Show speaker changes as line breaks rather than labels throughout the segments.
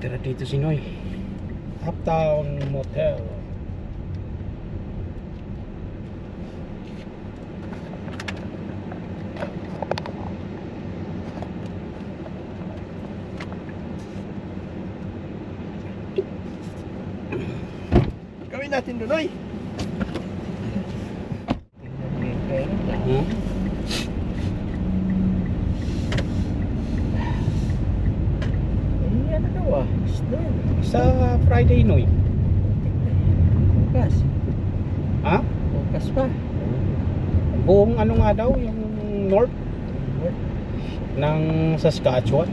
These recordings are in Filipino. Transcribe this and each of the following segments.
Tira dito si Noy. Uptown Motel.
Gawin natin doon, Noy.
Hmm?
Ano daw ah? Snow.
Sa Friday, Noy.
Bukas.
Ha?
Bukas pa.
Buong ano nga daw, yung north ng Saskatchewan.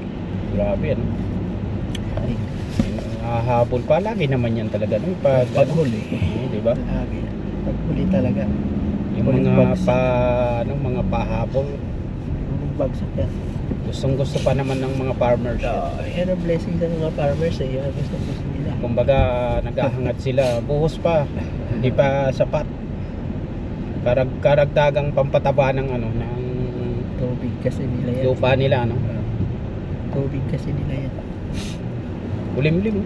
Grabe, ano?
Ay,
Hahabol pa. Lagi naman yan talaga, Noy.
paghuli.
Di ba?
Lagi. Paghuli talaga.
Yung
Huling
mga
bagsak.
mga pahabol.
Yung bagsak yan.
Gustong gusto pa naman ng mga farmers.
Yan ang blessing sa mga farmers eh. Yan ang gusto nila.
Kumbaga naghahangad sila, buhos pa, hindi pa sapat. Karagdagang pampataba ng ano ng
Tubig kasi nila yan.
lupa nila, ano.
Tubig kasi nila yan.
Ulim-lim.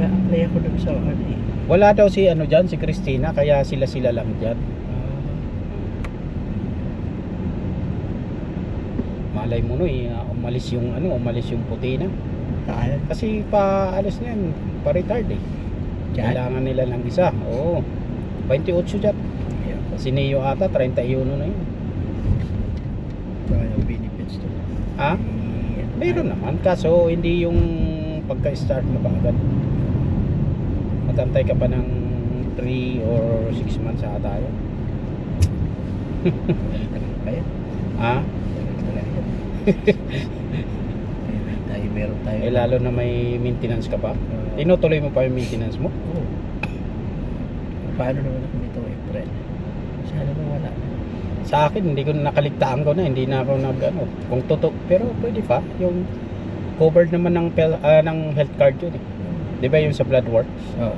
Na-apply ako dun sa ano eh.
Wala daw si ano diyan, si Christina, kaya sila lang diyan. Malay mo no, umalis yung puti na.
Saan?
Kasi paalis na yan, pa-retard eh.
Diyan?
Kailangan nila ng isa. Oo. 28 dyan. Si Neo ata, 31 na yun.
Yung benefits to.
Ha? Mayroon naman, kaso hindi yung pagka-start mo ba agad. Magantay ka pa ng 3 or 6 months ata yun.
Kaya?
Ha?
Meron tayo.
Eh lalo na may maintenance ka pa. Tinutuloy mo pa yung maintenance mo?
Oo. Paano naman ako nito April? Sana mawala na.
Sa akin, hindi ko nakaligtaan ko na, hindi na ako nag-ano. Kung totoo, pero pwede pa. Yung covered naman ng health card yun eh. Di ba yung sa Bloodworks?
Oo.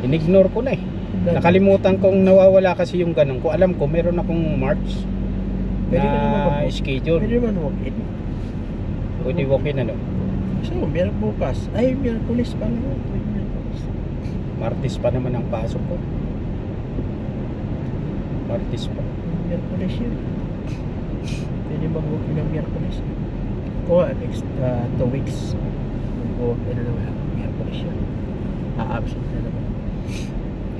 Inignore ko na eh. Nakalimutan kong nawawala kasi yung ganun. Kung alam ko, meron akong March
Pwede ka naman
na
mag-walk.
schedule.
Pwede naman walk-in.
Pwede walk-in ano.
So, meron bukas. Ay, Miyerkules pa lang. Miyerkules.
Martes pa naman ang pasok ko. Martes pa.
Miyerkules yun. Pwede mag-walk-in ng Miyerkules. Kuha, next 2 weeks. Mag-walk-in na naman. Miyerkules yun. A-absent na naman.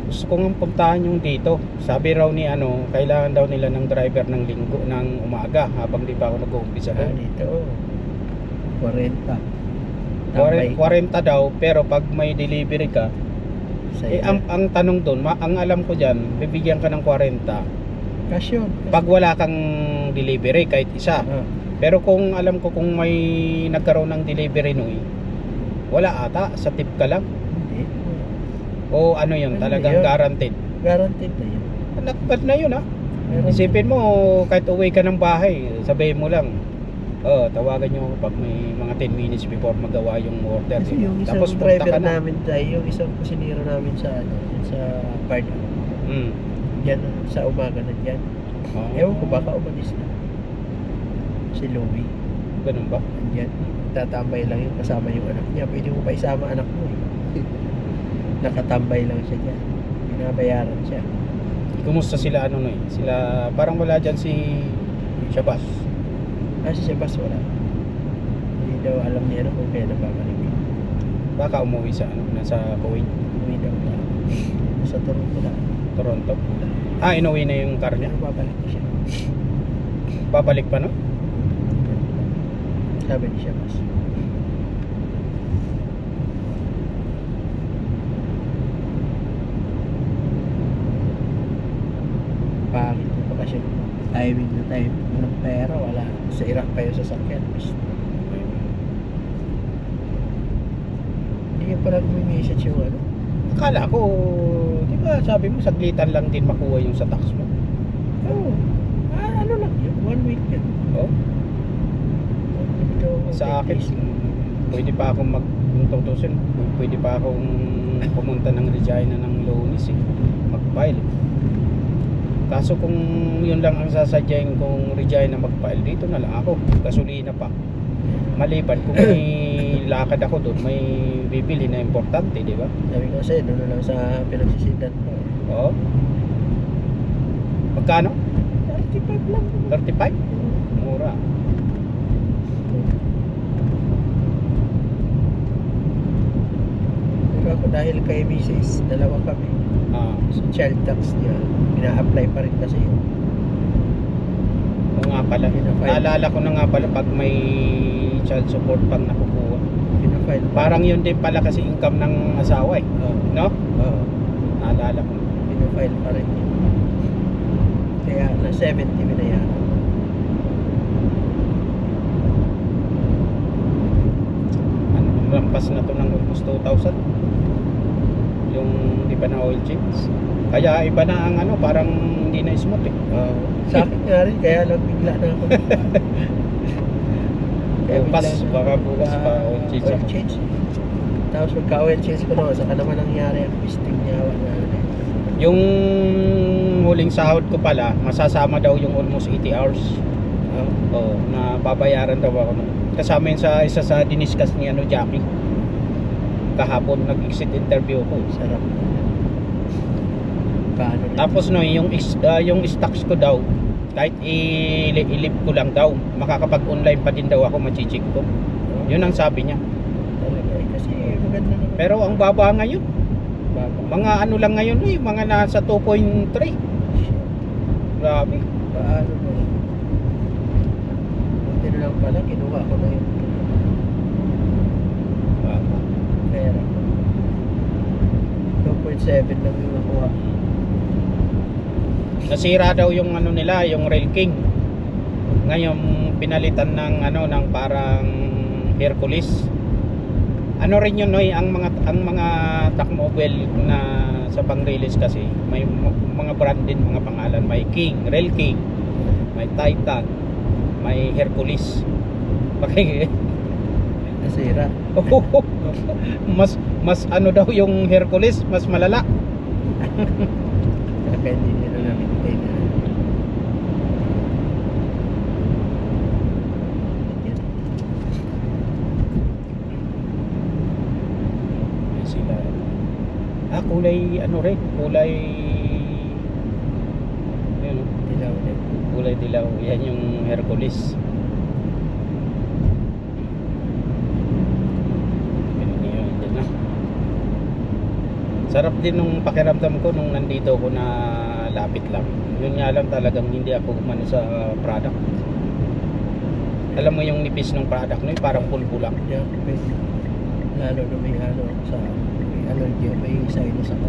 Gusto ko nga puntahan yung dito. Sabi raw ni ano, kailangan daw nila ng driver ng linggo, ng umaga habang di pa ako nag-uumpisa doon.
Dito, 40. Tambay.
40 daw, pero pag may delivery ka,
Sa'yo.
ang tanong doon, ang alam ko dyan, bibigyan ka ng 40
Cash yun.
pag wala kang delivery kahit isa. Pero kung alam ko kung may nagkaroon ng delivery Noy, wala ata, sa tip ka lang.
Hindi.
O ano yun,
Ano
talagang
yun?
guaranteed.
Guaranteed na yun.
Nakbad na yun ha.
Meron-
Isipin mo, kahit uwi ka ng bahay, sabihin mo lang, tawagan nyo ako pag may mga 10 minutes before magawa yung order.
Kasi
diba?
yung isang
Tapos punta
driver
ka na.
namin tayo, yung isang kusinero namin sa sa Pardo.
Mm.
Yan sa umaga na dyan.
Oh.
Ewan ko baka umalis na. Si Louie.
Ganun ba?
Yan. Tatambay lang yung kasama yung anak niya. Pwede mo pa isama anak mo eh. Nakatambay lang siya dyan. Binabayaran siya.
Kumusta sila ano Noy? Sila, parang wala dyan si Shabas.
Kasi siya bas wala. Hindi daw alam niya kung kaya nababalik.
Baka umuwi sa ano, nasa Kuwait,
Uwi daw na. Sa Toronto na.
Toronto. Inuwi na yung car niya.
Pero babalik na siya.
Babalik pa no?
Sabi ni siya bas. Pangit yung bakasyon. Timing na time. Walang pera, wala. Sa Iraq pa yung sasakyan. Hindi ka parang may message yung ano.
Akala ko, di ba sabi mo saglitan lang din makuha yung sa tax mo.
Oo. Ano lang yun? 1 week yun.
Oh, sa akin, pwede pa akong kung tutusin, pwede pa akong pumunta ng Regina ng Lunes eh, mag-file. Kaso kung yun lang ang sasadyain kong Regina mag-file, dito na lang ako, gasolina pa. Maliban kung may lakad ako doon, may bibili na importante, di ba?
Sabi ko sa'yo, doon na lang sa pinagsisidan ko.
Oo. Magkano?
35 lang.
35? Mura.
Pero ako dahil kay Mrs. Dalawa kami.
Ah,
So child tax niya, pina-apply pa rin kasi yun.
oo nga pala. Naalala ko na nga pala pag may child support pang nakukuha.
Pina-file pa.
Parang yun din pala kasi income ng asawa eh.
Oo.
No?
Oo.
Naalala ko.
Pina-file pa rin yun. Kaya na 70 binayaran.
Ano, lampas na to ng almost 2,000. Yung di pa na oil change. Kaya iba na ang ano, parang hindi na smooth eh.
Sa akin nga rin, kaya lang bigla na ako.
Bukas, baka bukas pa oil change
Oil
ako.
change. Tapos magka-oil change ko naman, saka naman nangyari ang pisting niya.
Yung huling sahod ko pala, masasama daw yung almost 80 hours. Oo, na babayaran daw ako nun. Kasama yun sa isa sa diniscuss ni ano, Jackie. Kahapon nag-exit interview ko.
Sarap. Kaano rin.
Tapos no, yung stocks ko daw, kahit i-live ko lang daw, makakapag-online pa din daw ako, machichik ko. Yun ang sabi niya.
Talaga eh, kasi maganda naman.
Pero ang baba ngayon,
Baba.
mga ano lang ngayon eh, mga nasa 2.3. Grabe.
Paano mo? Buti na lang pala, kinuha ko na yun.
Baba.
Pera. 2.7 lang yung nakuha.
Nasira daw yung ano nila, yung Rail King. Ngayon pinalitan ng ano, ng parang Hercules. Ano rin yun, Noy, ang mga Tacmobile na sa pang-release kasi may mga brand din, mga pangalan, may King, Rail King, may Titan, may Hercules. Okay.
Nasira.
mas ano daw yung Hercules, mas malala.
Kaya hindi nila na-maintain na.
Yan sila. Kulay ano rin, kulay yun, oh,
Dilaw din.
kulay dilaw. Yan yung Hercules. Ganun yun, dyan na. Sarap din nung pakiramdam ko nung nandito ko na lapit lang. Yun nga lang, talagang hindi ako umano sa product. Alam mo yung nipis ng product no, parang pulbo lang.
Kaya pwede. Lalo na may ano sa may allergy, may sinus ako.